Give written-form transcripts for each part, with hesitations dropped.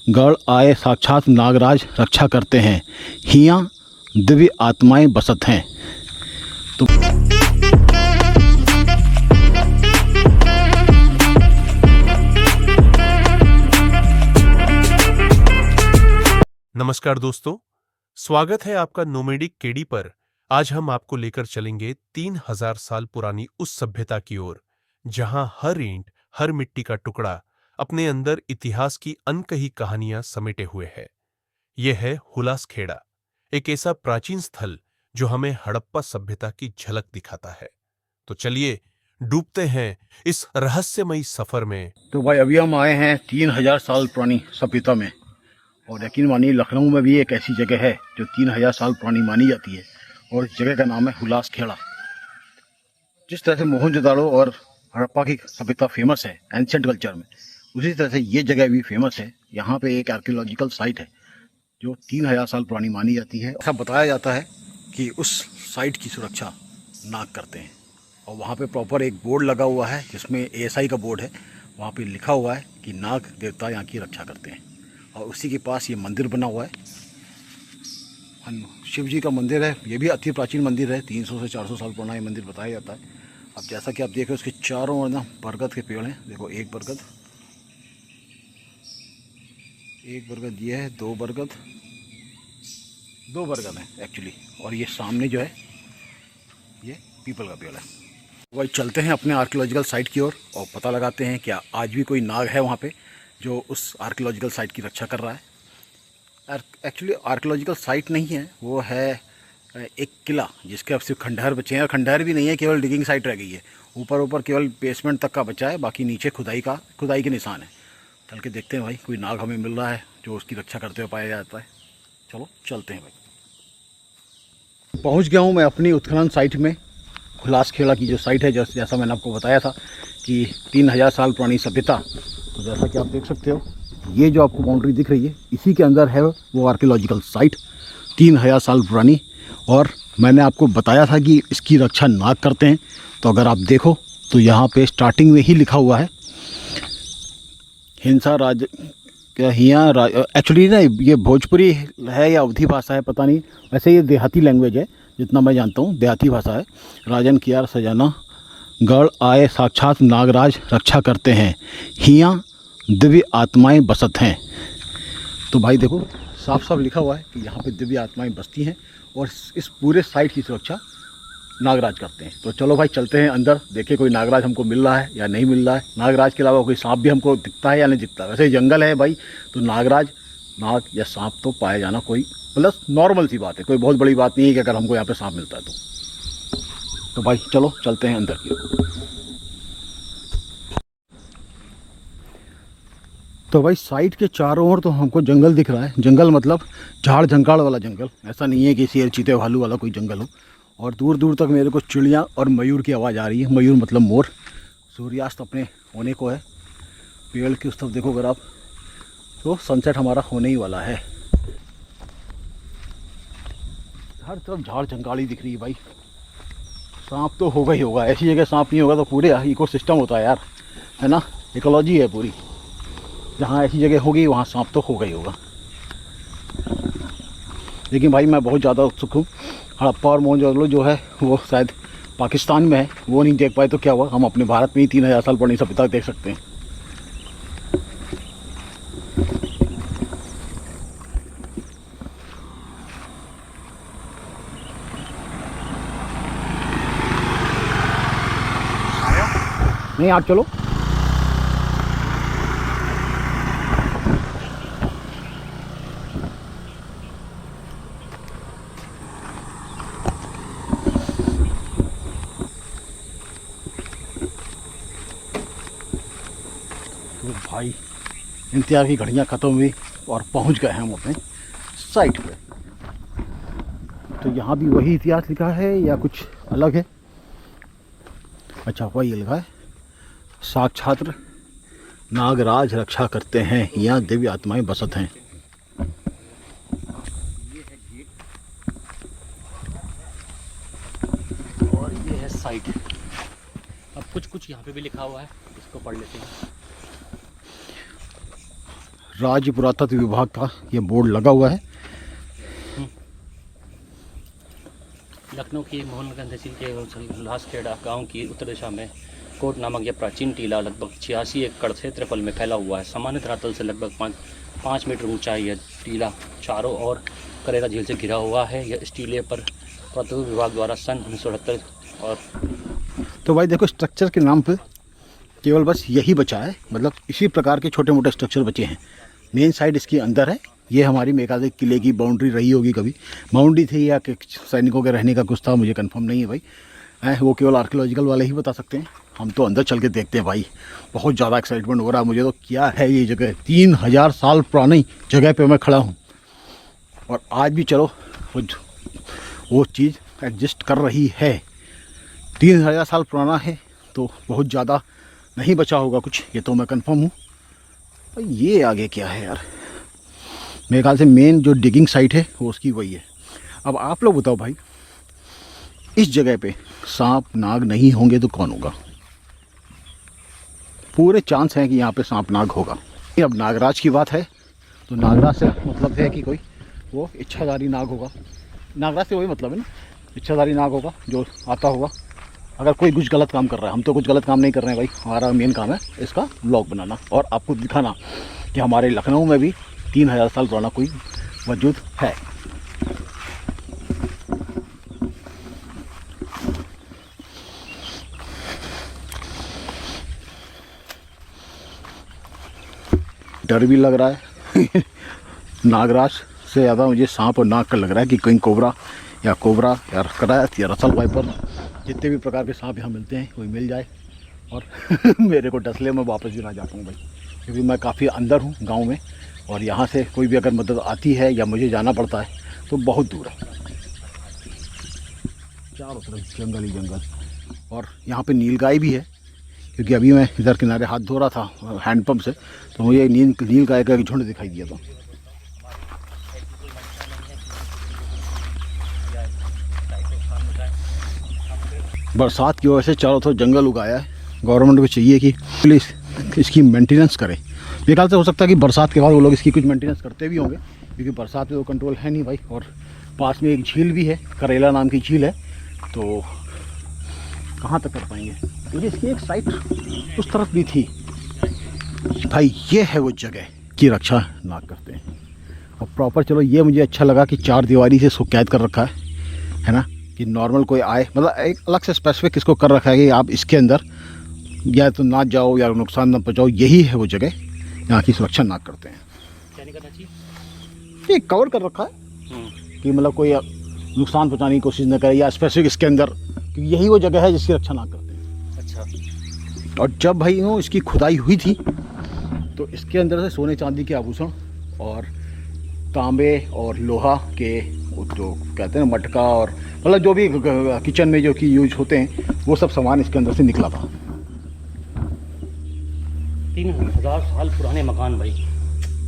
नमस्कार दोस्तों, स्वागत है आपका नोमेडिक केडी पर। आज हम आपको लेकर चलेंगे 3000 साल पुरानी उस सभ्यता की ओर जहां हर ईंट, हर मिट्टी का टुकड़ा अपने अंदर इतिहास की अनकही कहानियां समेटे हुए है। यह है हुलासखेड़ा, एक ऐसा प्राचीन स्थल जो हमें हड़प्पा सभ्यता की झलक दिखाता है। तो चलिए डूबते हैं इस रहस्यमयी सफर में। तो भाई अभी हम आए हैं 3000 साल पुरानी सभ्यता में, और यकीन मानिए लखनऊ में भी एक ऐसी जगह है जो 3000 साल पुरानी मानी जाती है, और इस जगह का नाम है हुलासखेड़ा। जिस तरह से मोहनजोदाड़ो और हड़प्पा की सभ्यता फेमस है एंशिएंट कल्चर में, उसी तरह से ये जगह भी फेमस है। यहाँ पे एक आर्कियोलॉजिकल साइट है जो 3000 साल पुरानी मानी जाती है। ऐसा बताया जाता है कि उस साइट की सुरक्षा नाग करते हैं, और वहाँ पे प्रॉपर एक बोर्ड लगा हुआ है जिसमें ASI का बोर्ड है। वहाँ पे लिखा हुआ है कि नाग देवता यहाँ की रक्षा करते हैं, और उसी के पास ये मंदिर बना हुआ है। शिव जी का मंदिर है, ये भी अति प्राचीन मंदिर है, 300 से 400 साल पुराना ये मंदिर बताया जाता है। अब जैसा कि आप देख रहे हो उसके चारों ओर ना बरगद के पेड़ हैं। देखो एक बरगद ये है, दो बरगद हैं एक्चुअली, और ये सामने जो है ये पीपल का पेड़ है। वही चलते हैं अपने आर्कियोलॉजिकल साइट की ओर और पता लगाते हैं क्या आज भी कोई नाग है वहाँ पे जो उस आर्कियोलॉजिकल साइट की रक्षा कर रहा है। एक्चुअली आर्कियोलॉजिकल साइट नहीं है, वो है एक किला जिसके अब सिर्फ खंडहर बचे हैं, और खंडहर भी नहीं है, केवल डिगिंग साइट रह गई है। ऊपर केवल बेसमेंट तक का बचा है, बाकी नीचे खुदाई के निशान है। चल के देखते हैं भाई कोई नाग हमें मिल रहा है जो उसकी रक्षा करते हुए पाया जाता है। चलो चलते हैं भाई। पहुंच गया हूं मैं अपनी उत्खनन साइट में, हुलासखेड़ा की जो साइट है, जैसा मैंने आपको बताया था कि 3000 साल पुरानी सभ्यता। तो जैसा कि आप देख सकते हो ये जो आपको बाउंड्री दिख रही है, इसी के अंदर है वो आर्कियोलॉजिकल साइट 3000 साल पुरानी। और मैंने आपको बताया था कि इसकी रक्षा नाग करते हैं। तो अगर आप देखो तो यहाँ पे स्टार्टिंग में ही लिखा हुआ है हिंसा राज क्या हिया। एक्चुअली ना ये भोजपुरी है या अवधी भाषा है पता नहीं, वैसे ये देहाती लैंग्वेज है जितना मैं जानता हूँ, देहाती भाषा है। राजन कियार सजाना गढ़ आए साक्षात नागराज रक्षा करते हैं, हियाँ दिव्य आत्माएं बसत हैं। तो भाई देखो साफ साफ लिखा हुआ है कि यहाँ पे दिव्य आत्माएं बसती हैं, और इस पूरे साइट की सुरक्षा नागराज करते हैं। तो चलो भाई चलते हैं अंदर, देखें कोई नागराज हमको मिल रहा है या नहीं मिल रहा है। नागराज के अलावा कोई सांप भी हमको दिखता है या नहीं दिखता। वैसे जंगल है भाई, तो नाग या सांप तो पाया जाना कोई प्लस नॉर्मल सी बात है, कोई बहुत बड़ी बात नहीं है कि अगर हमको यहाँ पे सांप मिलता है तो भाई चलो चलते हैं अंदर की। तो भाई साइट के चारों ओर तो हमको जंगल दिख रहा है। जंगल मतलब झाड़ झंकाड़ वाला जंगल, ऐसा नहीं है कि शेर चीते भालू वाला कोई जंगल हो। और दूर दूर तक मेरे को चिड़िया और मयूर की आवाज़ आ रही है। मयूर मतलब मोर। सूर्यास्त अपने होने को है। पेड़ की उस तरफ देखो अगर आप, तो सनसेट हमारा होने ही वाला है। हर तरफ झाड़ झंकाड़ी दिख रही है भाई। सांप तो होगा ही होगा, ऐसी जगह सांप नहीं होगा तो पूरे इकोसिस्टम होता है यार, है ना, इकोलॉजी है पूरी। जहाँ ऐसी जगह होगी वहाँ सांप तो होगा ही होगा। लेकिन भाई मैं बहुत ज़्यादा उत्सुक हूँ। हड़प्पा और मोहनजोदड़ो जो है वो शायद पाकिस्तान में है, वो नहीं देख पाए तो क्या हुआ, हम अपने भारत में ही 3000 साल पुरानी सभ्यता देख सकते हैं। नहीं आप चलो। तो भाई इंतजार की घड़ियाँ ख़त्म हुई और पहुंच गए हम अपने साइट पे। तो यहाँ भी वही इतिहास लिखा है या कुछ अलग है? अच्छा वही लिखा है, साक्षात नागराज रक्षा करते हैं, यहाँ दिव्य आत्माएं बसत हैं। और ये है साइट। अब कुछ यहाँ पे भी लिखा हुआ है, इसको पढ़ लेते हैं। राज्य पुरातत्व विभाग का ये बोर्ड लगा हुआ है। लखनऊ की मोहनगंज तहसील के उल्लासखेड़ा गांव की उत्तर दिशा में कोट नामक यह प्राचीन टीला लगभग 86 एकड़ क्षेत्रफल में फैला हुआ है। सामान्य धरातल से लगभग 5 मीटर ऊंचा है। यह टीला चारों ओर करेला झील से घिरा हुआ है। यह इस टीले पर पुरातत्व विभाग द्वारा सन 1978 और तो भाई देखो, स्ट्रक्चर के नाम पे केवल बस यही बचा है, मतलब इसी प्रकार के छोटे मोटे स्ट्रक्चर बचे हैं। मेन साइड इसके अंदर है। ये हमारी मेरे ख्याल से किले की बाउंड्री रही होगी, कभी बाउंड्री थी या कि सैनिकों के रहने का कुछ था, मुझे कंफर्म नहीं है भाई। वो केवल आर्कियोलॉजिकल वाले ही बता सकते हैं। हम तो अंदर चल के देखते हैं भाई। बहुत ज़्यादा एक्साइटमेंट हो रहा है मुझे तो। क्या है ये जगह? 3000 साल पुरानी जगह पे मैं खड़ा हूँ और आज भी चलो वो चीज़ एग्जिस्ट कर रही है। 3000 साल पुराना है तो बहुत ज़्यादा नहीं बचा होगा कुछ, ये तो मैं कंफर्म हूँ। और ये आगे क्या है यार? मेरे ख्याल से मेन जो डिगिंग साइट है वो उसकी वही है। अब आप लोग बताओ भाई, इस जगह पे सांप नाग नहीं होंगे तो कौन होगा? पूरे चांस हैं कि यहाँ पे सांप नाग होगा। अब नागराज की बात है तो नागराज से मतलब है कि कोई वो इच्छाधारी नाग होगा। नागराज से वही मतलब है ना, इच्छाधारी नाग होगा जो आता होगा अगर कोई कुछ गलत काम कर रहा है। हम तो कुछ गलत काम नहीं कर रहे हैं भाई, हमारा मेन काम है इसका व्लॉग बनाना और आपको दिखाना कि हमारे लखनऊ में भी 3000 साल पुराना कोई वजूद है। डर भी लग रहा है नागराज से ज़्यादा मुझे सांप और नाग का लग रहा है कि कहीं कोबरा या करायत या रसल वाइपर, जितने भी प्रकार के सांप यहाँ मिलते हैं कोई मिल जाए और मेरे को डसले में वापस भी ना जा पाऊँ भाई, क्योंकि मैं काफ़ी अंदर हूँ गांव में और यहाँ से कोई भी अगर मदद आती है या मुझे जाना पड़ता है तो बहुत दूर है। चारों तरफ जंगल ही जंगल और यहाँ पे नीलगाय भी है, क्योंकि अभी मैं इधर किनारे हाथ धो रहा था हैंडपम्प से तो मुझे नीलगाय का एक झुंड दिखाई दिया था। बरसात की वजह से चारों तरफ जंगल उगाया है। गवर्नमेंट को चाहिए कि प्लीज़ इसकी मेंटेनेंस करें। मेरे ख्याल से हो सकता है कि बरसात के बाद वो लोग इसकी कुछ मेंटेनेंस करते भी होंगे, क्योंकि बरसात में वो कंट्रोल है नहीं भाई। और पास में एक झील भी है, करेला नाम की झील है, तो कहाँ तक कर पाएंगे? क्योंकि इसकी एक साइट उस तरफ भी थी भाई। ये है वो जगह की रक्षा नाग करते हैं। और प्रॉपर चलो ये मुझे अच्छा लगा कि 4 दीवारी से इसको कैद कर रखा है ना, कि नॉर्मल कोई आए, मतलब एक अलग से स्पेसिफिक इसको कर रखा है कि आप इसके अंदर या तो ना जाओ या नुकसान ना पहुँचाओ। यही है वो जगह यहाँ की सुरक्षा नाग करते हैं। क्या नहीं करना चाहिए? ये कवर कर रखा है कि मतलब कोई नुकसान पहुँचाने की कोशिश न करे या स्पेसिफिक इसके अंदर, क्योंकि यही वो जगह है जिसकी रक्षा नाग करते हैं। अच्छा। और जब भाई इसकी खुदाई हुई थी तो इसके अंदर से सोने चांदी के आभूषण और तांबे और लोहा के जो कहते हैं मटका और मतलब जो भी किचन में जो कि यूज होते हैं वो सब सामान इसके अंदर से निकला था। 3000 साल पुराने मकान भाई,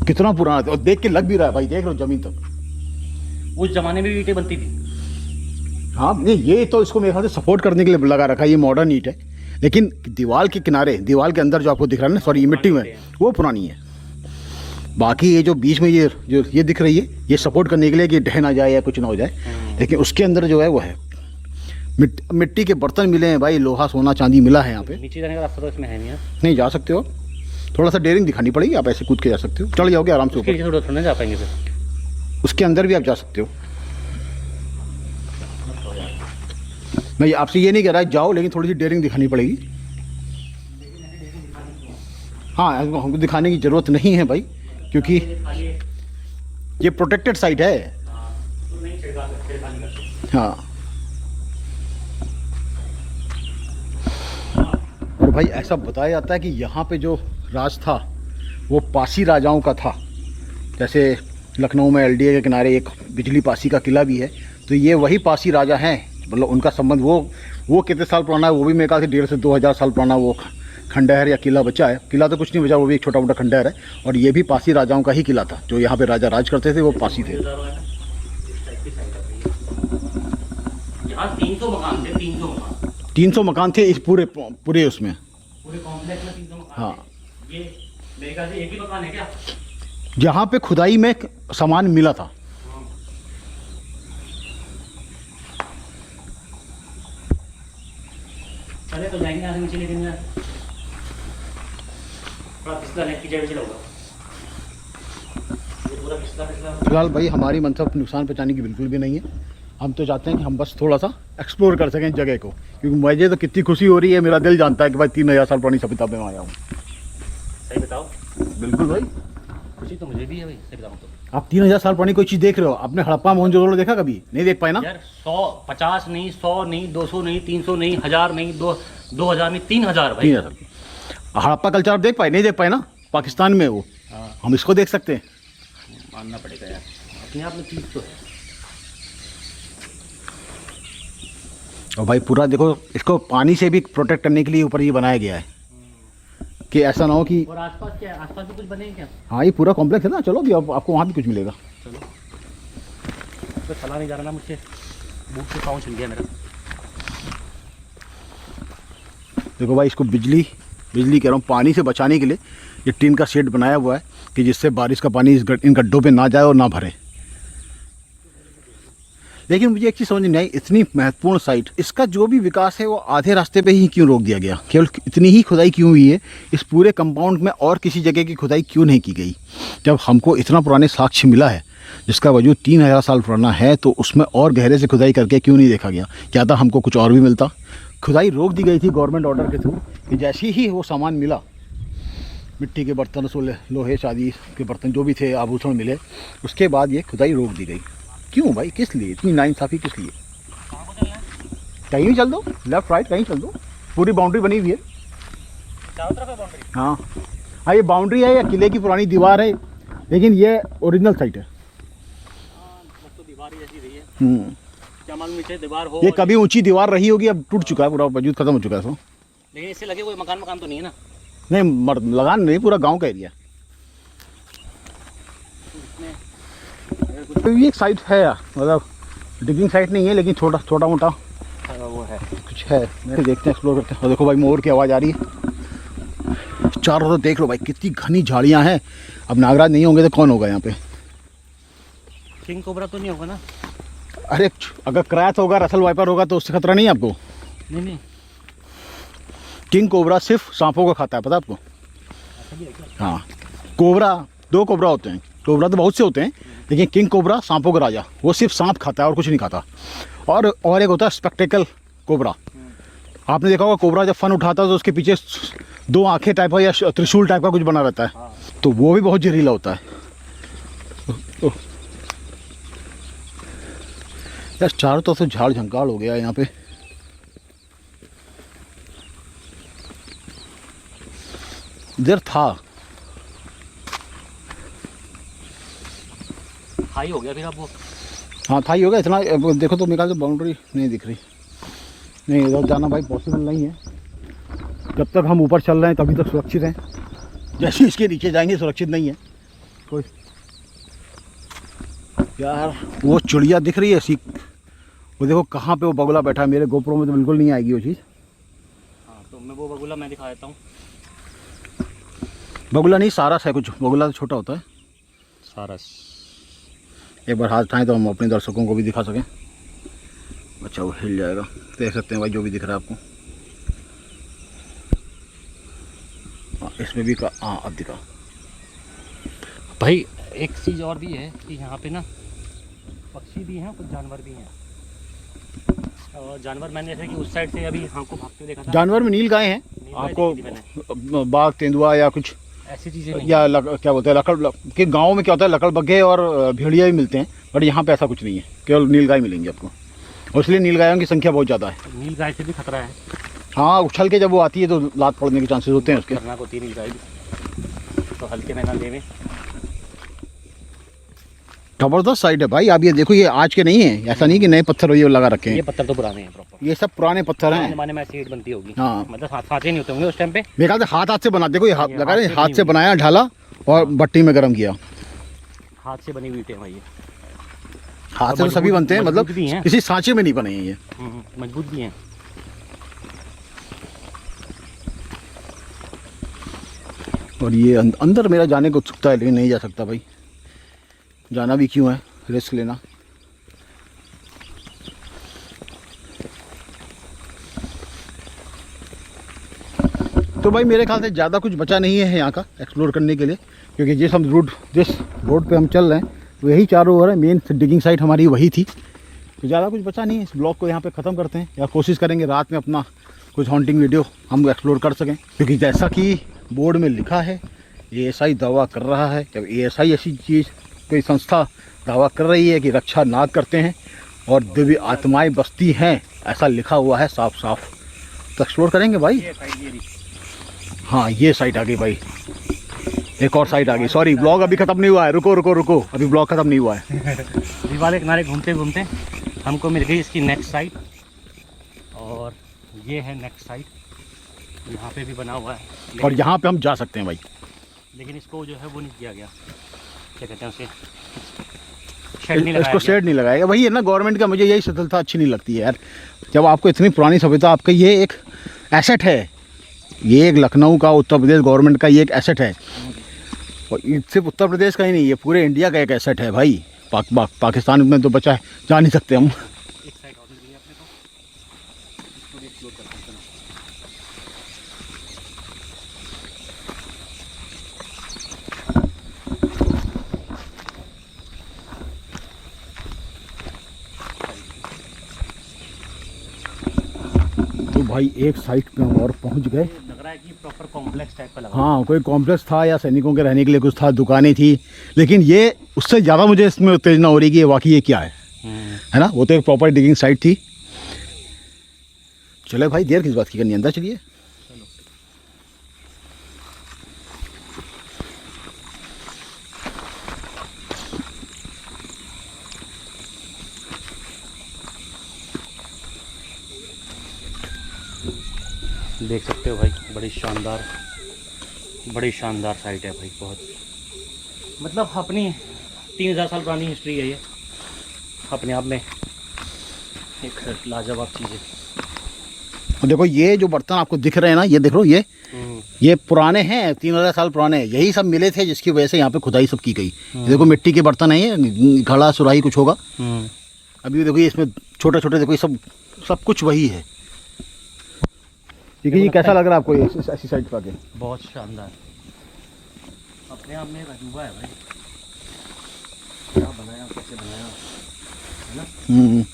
कितना पुराना था और देख के लग भी रहा है भाई, देख लो जमीन तक। उस जमाने में भी ईंटें बनती थी। हाँ नहीं, ये तो इसको मेरे ख्याल से सपोर्ट करने के लिए लगा रखा है, ये मॉडर्न ईंट है। लेकिन दीवार के किनारे, दीवार के अंदर जो आपको दिख रहा है ना, सॉरी मिट्टी में, वो पुरानी है। बाकी ये जो बीच में ये दिख रही है, ये सपोर्ट करने के लिए कि ढह ना जाए या कुछ ना हो जाए। लेकिन उसके अंदर जो है वो है मिट्टी के बर्तन मिले हैं भाई, लोहा सोना चांदी मिला है यहाँ पे। नीचे जाने का रास्ता तो इसमें है नहीं। नहीं जा सकते हो, थोड़ा सा डेयरिंग दिखानी पड़ेगी, आप ऐसे कूद के जा सकते हो, चढ़ जाओगे आराम से ऊपर। थोड़ा जा पाएंगे फिर उसके अंदर भी आप जा सकते हो। मैं आपसे ये नहीं कह रहा है जाओ, लेकिन थोड़ी सी डेयरिंग दिखानी पड़ेगी। हाँ, हमको दिखाने की ज़रूरत नहीं है भाई, क्योंकि ये प्रोटेक्टेड साइट है। हाँ, और भाई ऐसा बताया जाता है कि यहाँ पे जो राज था वो पासी राजाओं का था। जैसे लखनऊ में एलडीए के किनारे एक बिजली पासी का किला भी है, तो ये वही पासी राजा हैं। मतलब उनका संबंध वो कितने साल पुराना है वो भी मेरे ख्याल से 1,500 से 2,000 साल पुराना वो खंडहर या किला बचा है। किला तो कुछ नहीं बचा, वो भी एक छोटा मोटा खंडहर है। और ये भी पासी राजाओं का ही किला था, जो यहाँ पे राजा राज करते थे वो पासी थे। यहाँ 300 मकान थे, 300 मकान थे इस पूरे उसमें, पूरे कॉम्प्लेक्स में 300 मकान। हाँ, ये मेरे ख्याल से एक ही मकान है क्या? जहाँ पे खुदाई में सामान मिला था। चले तो जाएंगे आगे नीचे, लेकिन यार थोड़ा फिसला है कि जगह होगा ये पूरा फिसला फिसला। फिलहाल भाई हमारी मनसा नुकसान पहुँचाने की बिल्कुल भी नहीं है। हम तो चाहते हैं कि हम बस थोड़ा सा एक्सप्लोर कर सकें जगह को, क्योंकि मुझे तो कितनी खुशी हो रही है, मेरा दिल जानता है कि भाई 3000 साल पुरानी सभ्यता में आया हूँ। सही बताओ। बिल्कुल भाई, खुशी तो मुझे भी है भाई, सही बताऊँ तो। आप 3000 साल पुरानी कोई चीज़ देख रहे हो? आपने हड़प्पा मोहनजोदड़ो देखा कभी? नहीं देख पाए ना यार 150 नहीं, 100 नहीं, 200 नहीं, 300 नहीं, 1000 नहीं, 2000 नहीं, 3000 भाई। 3000 हड़प्पा कल्चर आप देख पाए? नहीं देख पाए ना, पाकिस्तान में वो। हाँ, हम इसको देख सकते हैं। मानना पड़ेगा यार, अपने आप में चीज़ तो है। और भाई पूरा देखो, इसको पानी से भी प्रोटेक्ट करने के लिए ऊपर ये बनाया गया है कि ऐसा ना हो कि। और आसपास क्या है? आसपास भी कुछ बने हैं क्या? हाँ ये पूरा कॉम्प्लेक्स है ना, चलो भी आपको वहाँ भी कुछ मिलेगा। चलो, तो चला नहीं जा रहा ना मुझसे, भूख से पाँव छिल गया मेरा। देखो भाई, इसको बिजली कह रहा हूँ, पानी से बचाने के लिए ये टीन का शेड बनाया हुआ है कि जिससे बारिश का पानी इन गड्ढों पे ना जाए और ना भरे। लेकिन मुझे एक चीज़ समझ नहीं आई, इतनी महत्वपूर्ण साइट, इसका जो भी विकास है वो आधे रास्ते पे ही क्यों रोक दिया गया? केवल इतनी ही खुदाई क्यों हुई है इस पूरे कंपाउंड में, और किसी जगह की खुदाई क्यों नहीं की गई? जब हमको इतना पुराने साक्ष्य मिला है जिसका वजूद 3000 साल पुराना है, तो उसमें और गहरे से खुदाई करके क्यों नहीं देखा गया? क्या था हमको कुछ और भी मिलता? खुदाई रोक दी गई थी गवर्नमेंट ऑर्डर के थ्रू कि जैसे ही वो सामान मिला, मिट्टी के बर्तन, सोले, लोहे, चांदी के बर्तन जो भी थे, आभूषण मिले, उसके बाद ये खुदाई रोक दी गई। क्यों भाई, किस लिए इतनी नाइंसाफ़ी, किस लिए? कहीं भी चल दो, लेफ्ट राइट कहीं चल दो, पूरी बाउंड्री बनी हुई है। चारों तरफ है बाउंड्री? हाँ ये बाउंड्री है या किले की पुरानी दीवार है, लेकिन ये ओरिजिनल साइट है। तो दीवार ही ऐसी रही है, क्या मालूम नीचे दीवार हो। ये कभी ऊंची दीवार रही होगी, अब टूट चुका है, पूरा वजूद खत्म हो चुका है इसमें। लेकिन इससे लगे कोई मकान तो नहीं है ना? नहीं, लगान नहीं, पूरा गांव का एरिया। तो ये एक साइट है, मतलब डिगिंग साइट नहीं है, लेकिन छोटा मोटा वो है, कुछ है। देखते हैं, एक्सप्लोर करते हैं। और देखो भाई, मोर की आवाज़ आ रही है चारों तरफ। देख लो भाई, कितनी घनी झाड़ियाँ हैं। अब नागराज नहीं होंगे तो कौन होगा यहाँ पे? किंग कोबरा तो नहीं होगा ना? अरे अगर क्रैथ होगा, रसल वाइपर होगा तो उससे खतरा नहीं है आपको। नहीं। किंग कोबरा सिर्फ सांपों को खाता है, पता है आपको? हाँ, कोबरा 2 कोबरा होते हैं, कोबरा तो बहुत से होते हैं, लेकिन किंग कोबरा सांपों का राजा, वो सिर्फ सांप खाता है और कुछ नहीं खाता। और एक होता है स्पेक्टेकल कोबरा। आपने देखा होगा, कोबरा जब फन उठाता है तो उसके पीछे 2 आंखें टाइप का या त्रिशूल टाइप का कुछ बना रहता है, तो वो भी बहुत जहरीला होता है। यार चारों तरफ से झाड़ झंकाड़ हो गया है यहाँ पे। इधर था, हाई हो गया फिर अब वो। हाँ था ही होगा इतना। देखो तो मेरे ख्याल से बाउंड्री नहीं दिख रही। नहीं, इधर जाना भाई पॉसिबल नहीं है। जब तक हम ऊपर चल रहे हैं तभी तक सुरक्षित हैं, जैसे इसके नीचे जाएंगे सुरक्षित नहीं है कोई। यार वो चिड़िया दिख रही है सी, वो देखो कहाँ पे वो बगुला बैठा है। मेरे गोप्रो में तो बिल्कुल नहीं आएगी वो चीज़। हाँ तो मैं वो बगुला मैं दिखा देता हूँ। बगुला नहीं, सारस है कुछ, बगुला तो छोटा होता है। सारस एक बार हाथ उठाएं तो हम अपने दर्शकों को भी दिखा सकें। अच्छा वो हिल जाएगा, देख सकते हैं भाई जो भी दिख रहा है आपको। हाँ इसमें भी का, हाँ अब दिखा भाई। एक चीज़ और भी है कि यहाँ पे ना पक्षी भी हैं, कुछ जानवर भी हैं। और जानवर मैंने जैसे कि उस साइड से अभी हमको भागते हुए देखा था। जानवर में नील गाय हैं आपको, बाघ, तेंदुआ या कुछ ऐसी चीज़ें नहीं। या क्या बोलते हैं लकड़ के गाँव में क्या होता है, लकड़ बग्घे और भेड़िया भी मिलते हैं, बट यहाँ पे ऐसा कुछ नहीं है, केवल नील गाय मिलेंगी आपको। और इसलिए नील गायों की संख्या बहुत ज़्यादा है। नील गाय से भी खतरा है। हाँ उछल के जब वो आती है तो लात पड़ने के चांसेस होते हैं उसके। खतरनाक होती है नील गाय भी, तो हल्के में ना लेवे। जबरदस्त साइड है भाई। आप ये देखो, ये आज के नहीं है, ऐसा नहीं कि नए पत्थर ये लगा रखे हैं। ये पत्थर तो पुराने हैं प्रॉपर। ये सब पुराने पत्थर हैं। जमाने में ऐसी ईंट बनती होगी। हाँ मतलब हाथ नहीं होते होंगे उस टाइम पे। मेरे ख्याल से हाथ से बना, देखो ये हाथ ये लगा हाथ रहे, से हाथ बनी से हुई। बनाया, ढाला और भट्टी में गर्म किया। हाथ से बनी हुई ईंटें भाई ये। हाथ से तो सभी बनते हैं, मतलब मजबूत भी हैं। किसी सांचे में नहीं बने हैं ये। मजबूत भी हैं। और ये अंदर मेरा जाने को उत्सुकता है, लेकिन नहीं जा सकता भाई। जाना भी क्यों है, रिस्क लेना। तो भाई मेरे ख्याल से ज़्यादा कुछ बचा नहीं है यहाँ का एक्सप्लोर करने के लिए, क्योंकि जिस रोड पे हम चल रहे हैं वो यही चारों ओर है। मेन डिगिंग साइट हमारी वही थी, तो ज़्यादा कुछ बचा नहीं है। इस ब्लॉग को यहाँ पे ख़त्म करते हैं, या कोशिश करेंगे रात में अपना कुछ हॉन्टिंग वीडियो हम एक्सप्लोर कर सकें, क्योंकि जैसा कि बोर्ड में लिखा है ASI दावा कर रहा है। जब ASI ऐसी चीज़ कोई संस्था दावा कर रही है कि रक्षा नाग करते हैं और दिव्य आत्माएं बसती हैं, ऐसा लिखा हुआ है साफ साफ, तो एक्सप्लोर करेंगे भाई। हाँ ये साइट आ गई भाई, एक और साइट आ गई। सॉरी ब्लॉग अभी ख़त्म नहीं हुआ है, रुको, अभी ब्लॉग ख़त्म नहीं हुआ है। दीवार के किनारे घूमते घूमते हमको मिल गई इसकी नेक्स्ट साइट, और ये है नेक्स्ट साइट। यहाँ पे भी बना हुआ है, और यहाँ पे हम जा सकते हैं भाई, लेकिन इसको जो है वो नहीं किया गया, क्या कहते हैं उसे, शेड नहीं लगाया इसको गया। शेड नहीं लगाएगा। वही है ना गवर्नमेंट का, मुझे यही सफलता अच्छी नहीं लगती है यार। जब आपको इतनी पुरानी सभ्यता, आपका ये एक एसेट है, ये एक लखनऊ का उत्तर प्रदेश गवर्नमेंट का ये एक एसेट है, और सिर्फ उत्तर प्रदेश का ही नहीं, ये पूरे इंडिया का एक एसेट है भाई। पाकिस्तान में तो बचा है, जा नहीं सकते हम। एक साइड और मिल गई अपने को, इसको भी एक्सप्लोर करते हैं। तो भाई एक साइट पे हम और पहुंच गए। लग रहा है कि प्रॉपर कॉम्प्लेक्स टाइप का लगा। हाँ कोई कॉम्प्लेक्स था या सैनिकों के रहने के लिए कुछ था, दुकानें थी, लेकिन ये उससे ज़्यादा मुझे इसमें उत्तेजना हो रही है कि ये वाकई ये क्या है ना। वो तो एक प्रॉपर डिगिंग साइट थी। चले भाई, देर किस बात की करनी, अंदर चलिए। देख सकते हो भाई, बड़ी शानदार साइट है भाई। बहुत मतलब अपनी 3000 साल पुरानी हिस्ट्री है ये, अपने आप में एक लाजवाब चीज़ है। और देखो ये जो बर्तन आपको दिख रहे हैं ना, ये देख लो, ये पुराने हैं, 3000 साल पुराने हैं। यही सब मिले थे जिसकी वजह से यहाँ पे खुदाई सब की गई। देखो मिट्टी के बर्तन है ये, घड़ा सुराही कुछ होगा। अभी देखो ये इसमें छोटे छोटे, देखो ये सब कुछ वही है। ठीक है जी, कैसा लग रहा है आपको ऐसी साइट पर? बहुत शानदार, अपने आप में एक अजूबा है भाई। क्या बनाया, कैसे बनाया, है ना।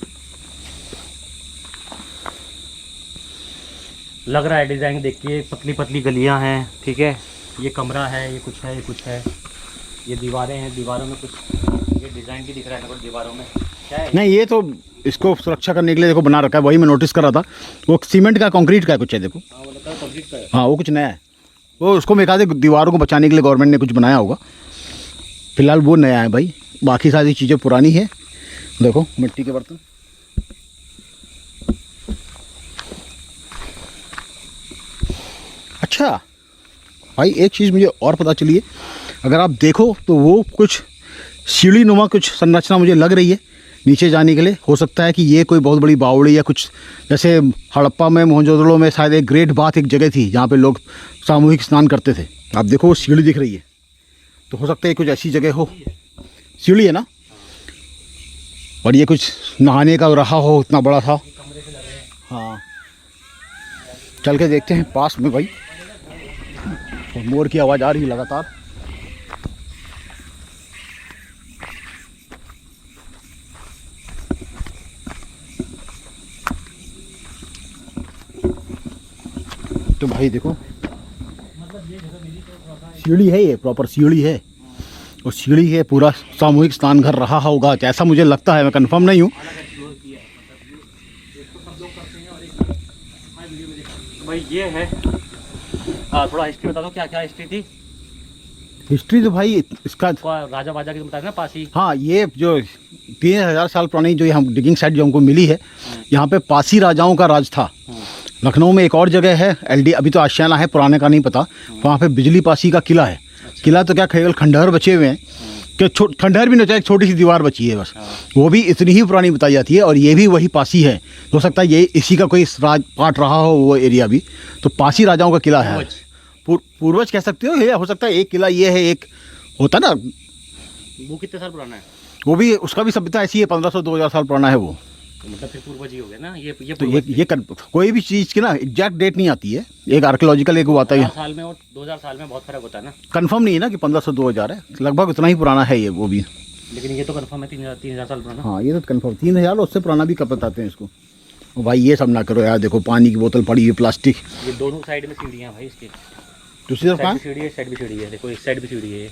लग रहा है डिज़ाइन देख के, पतली पतली गलियां हैं, ठीक है। ये कमरा है, ये कुछ है, ये कुछ है। ये दीवारें हैं, दीवारों में कुछ ये डिज़ाइन भी दिख रहा है ना, दीवारों में क्या है। नहीं ये तो इसको सुरक्षा करने के लिए देखो बना रखा है, वही मैं नोटिस कर रहा था। वो सीमेंट का कंक्रीट का कुछ है, देखो। हाँ, वो लगता है कंक्रीट का है। हाँ वो कुछ नया है, वो उसको मैं कहा दीवारों को बचाने के लिए गवर्नमेंट ने कुछ बनाया होगा। फिलहाल वो नया है भाई, बाकी सारी चीज़ें पुरानी है। देखो मिट्टी के बर्तन। अच्छा भाई एक चीज़ मुझे और पता चली है, अगर आप देखो तो वो कुछ सीढ़ी नुमा कुछ संरचना मुझे लग रही है नीचे जाने के लिए। हो सकता है कि ये कोई बहुत बड़ी बावड़ी या कुछ, जैसे हड़प्पा में, मोहनजोदड़ो में शायद एक ग्रेट बाथ एक जगह थी जहाँ पे लोग सामूहिक स्नान करते थे। आप देखो वो सीढ़ी दिख रही है, तो हो सकता है कुछ ऐसी जगह हो। सीढ़ी है ना, और ये कुछ नहाने का रहा हो, इतना बड़ा था। हाँ चल के देखते हैं पास में भाई। मोर की आवाज़ आ रही है लगातार। तो भाई देखो सीढ़ी है, ये प्रॉपर सीढ़ी है, और सीढ़ी है, पूरा सामूहिक स्नान घर रहा होगा, ऐसा मुझे लगता है, मैं कंफर्म नहीं हूँ। भाई ये है, थोड़ा हिस्ट्री बता दो, क्या क्या हिस्ट्री थी। हिस्ट्री तो भाई इसका राजा बाजा की बताया ना, पासी। हाँ ये जो 3000 साल पुरानी जो हम डिगिंग साइट जो हमको मिली है, यहाँ पे पासी राजाओं का राज था। लखनऊ में एक और जगह है LD, अभी तो आशियाना है, पुराने का नहीं पता। वहाँ पे बिजली पासी का किला है। किला तो क्या, केवल खंडहर बचे हुए हैं, कि खंडहर भी नहीं होता, एक छोटी सी दीवार बची है बस। वो भी इतनी ही पुरानी बताई जाती है, और ये भी वही पासी है। हो सकता है ये इसी का कोई राज पार्ट रहा हो वो एरिया भी। तो पासी राजाओं का किला है, पूर्वज कह सकते हो, या हो सकता है एक किला ये है, एक होता ना वो कितने साल पुराना है? वो भी, उसका भी सभ्यता ऐसी है, 1500-2000 साल पुराना है वो। तो मतलब फिर पूर्वज ही हो गए ना ये तो ये कोई भी चीज़ की ना एग्जैक्ट डेट नहीं आती है, एक आर्कियोलॉजिकल एक वो आता है। साल में और 2000 साल में बहुत फर्क होता है ना। कंफर्म नहीं है ना कि 1500-2000 है, लगभग उतना ही पुराना है ये वो भी। लेकिन ये तो कंफर्म है 3000 साल पुराना। हाँ, ये तो कंफर्म 3000, उससे पुराना भी कब बताते हैं इसको। ओ भाई ये सब ना करो यार, देखो पानी की बोतल पड़ी है, प्लास्टिक। ये दोनों साइड में सीढ़ियाँ भाई इसकी, दूसरी तरफ कहाँ? सीढ़ी है, साइड भी सीढ़ी है, देखो इस साइड भी सीढ़ी है।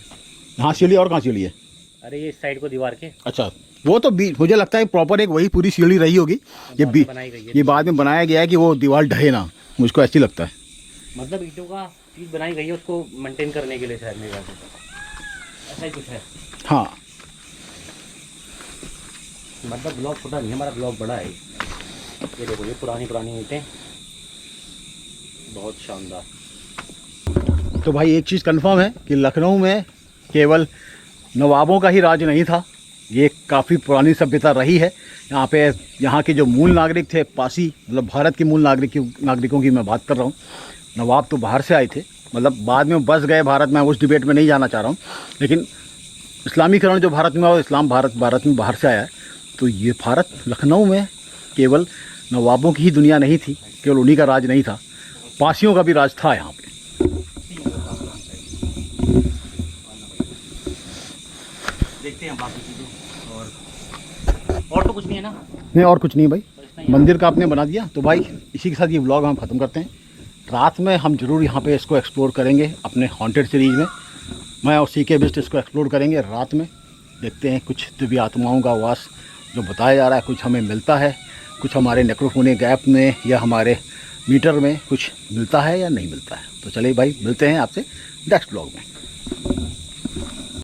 हाँ सीढ़ी, और कहाँ सीढ़ी है? अरे ये इस साइड को दीवार के। अच्छा, वो तो बीच, मुझे लगता है प्रॉपर एक वही पूरी सीढ़ी रही होगी, ये भी बनाई गई है। ये बाद में बनाया गया है कि वो दीवार ढहे ना, मुझको ऐसी लगता है। मतलब ईंटों का चीज़ बनाई गई है उसको मेंटेन करने के लिए शायद मेरे ख्याल से, ऐसा ही कुछ है। हाँ, मतलब ब्लॉक छोटा नहीं है, हमारा ब्लॉक बड़ा है। ये देखो ये पुरानी ईंटें, बहुत शानदार। तो भाई एक चीज़ कंफर्म है कि लखनऊ में केवल नवाबों का ही राज नहीं था, ये काफ़ी पुरानी सभ्यता रही है। यहाँ पे यहाँ के जो मूल नागरिक थे, पासी, मतलब भारत के मूल नागरिकों की मैं बात कर रहा हूँ। नवाब तो बाहर से आए थे, मतलब बाद में बस गए भारत में, उस डिबेट में नहीं जाना चाह रहा हूँ, लेकिन इस्लामीकरण जो भारत में हुआ, इस्लाम भारत में बाहर से आया है। तो ये भारत, लखनऊ में केवल नवाबों की ही दुनिया नहीं थी, केवल उन्हीं का राज नहीं था, पासियों का भी राज था यहाँ पे। देखते हैं बाकी चीज़ें, और तो कुछ नहीं है ना? नहीं, और कुछ नहीं भाई, मंदिर का आपने बना दिया। तो भाई इसी के साथ ये व्लॉग हम ख़त्म करते हैं। रात में हम ज़रूर यहाँ पे इसको एक्सप्लोर करेंगे अपने हॉन्टेड सीरीज़ में। मैं और CK बिस्ट इसको एक्सप्लोर करेंगे रात में, देखते हैं कुछ दिव्य आत्माओं का वास जो बताया जा रहा है, कुछ हमें मिलता है, कुछ हमारे नेक्रोफोनी गैप में या हमारे मीटर में कुछ मिलता है या नहीं मिलता है। तो चलिए भाई, मिलते हैं आपसे नेक्स्ट व्लॉग में।